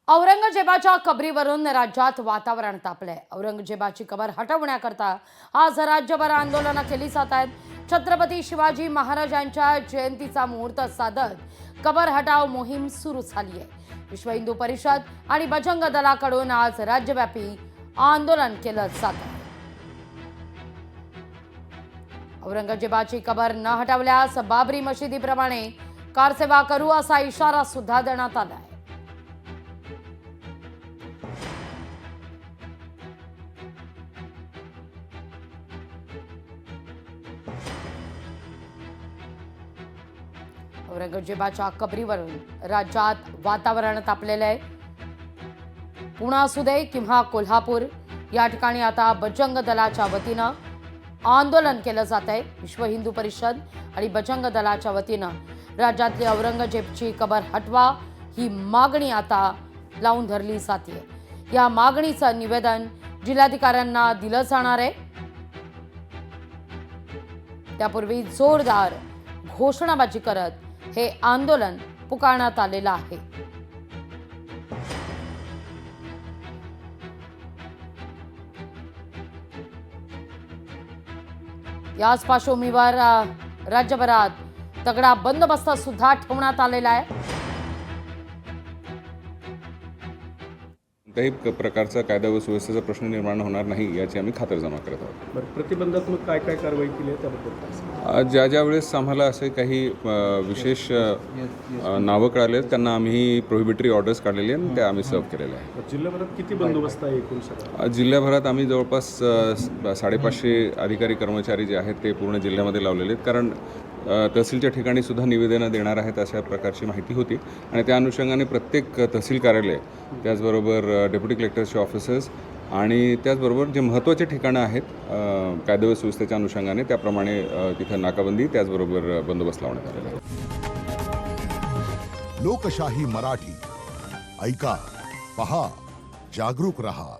औरंगजेबाच्या कबरीवरून राज्यात वातावरण तापले। औरंगजेबाची कबर हटवण्याकरता आज राज्यभर आंदोलनं केली जात आहेत। छत्रपती शिवाजी महाराजांच्या जयंतीचा मुहूर्त साधत कबर हटाव मोहीम सुरू झाली आहे। विश्व हिंदू परिषद आणि बजरंग दलाकडून आज राज्यव्यापी आंदोलन केलं जात आहे। औरंगजेबाची कबर न हटवल्यास बाबरी मशिदीप्रमाणे कारसेवा करू असा इशारा सुद्धा देण्यात आला आहे। औरंगजेबाच्या कबरीवरून राज्यात वातावरण तापलेलं आहे। पुणे असू दे किंवा कोल्हापूर, या ठिकाणी आता बजरंग दलाच्या वतीनं आंदोलन केलं जात आहे। विश्व हिंदू परिषद आणि बजरंग दलाच्या वतीनं राज्यातली औरंगजेबाची कबर हटवा ही मागणी आता लावून धरली जाते। या मागणीचं निवेदन जिल्हाधिकाऱ्यांना दिलं जाणार आहे। त्यापूर्वी जोरदार घोषणाबाजी करत हे आंदोलन पुकारण्यात आलेलं आहे। याच पार्श्वभूमीवर राज्यभरात तगडा बंदोबस्त सुद्धा ठेवण्यात आलेला आहे। कोणत्याही प्रकारचा कायदा व सुव्यवस्थेचा प्रश्न निर्माण होणार नाही याची आम्ही खातरजमा करत आहोत। प्रतिबंधात्मक काय काय कारवाई केली आहे त्याबद्दल ज्या वेळेस आम्हाला असे काही विशेष नावं कळाले त्यांना आम्ही प्रोहिबिटरी ऑर्डर्स काढलेले आणि त्या आम्ही सर्व केलेल्या आहे। जिल्ह्याभरात किती बंदोबस्त आहे एकूण सगळा? जिल्ह्याभरात आम्ही जवळपास 550 अधिकारी कर्मचारी जे आहेत ते पूर्ण जिल्ह्यामध्ये लावलेले आहेत, कारण तहसीलच्या ठिकाणी सुद्धा निवेदनं देणार आहेत अशा प्रकारची माहिती होती आणि त्या अनुषंगाने प्रत्येक तहसील कार्यालय, त्याचबरोबर डेप्युटी कलेक्टरचे ऑफिसर्स आणि त्याचबरोबर जे महत्त्वाचे ठिकाणं आहेत कायदा व सुव्यवस्थेच्या अनुषंगाने त्याप्रमाणे तिथं नाकाबंदी त्याचबरोबर बंदोबस्त लावण्यात आलेला आहे। लोकशाही मराठी ऐका, पहा, जागरूक रहा।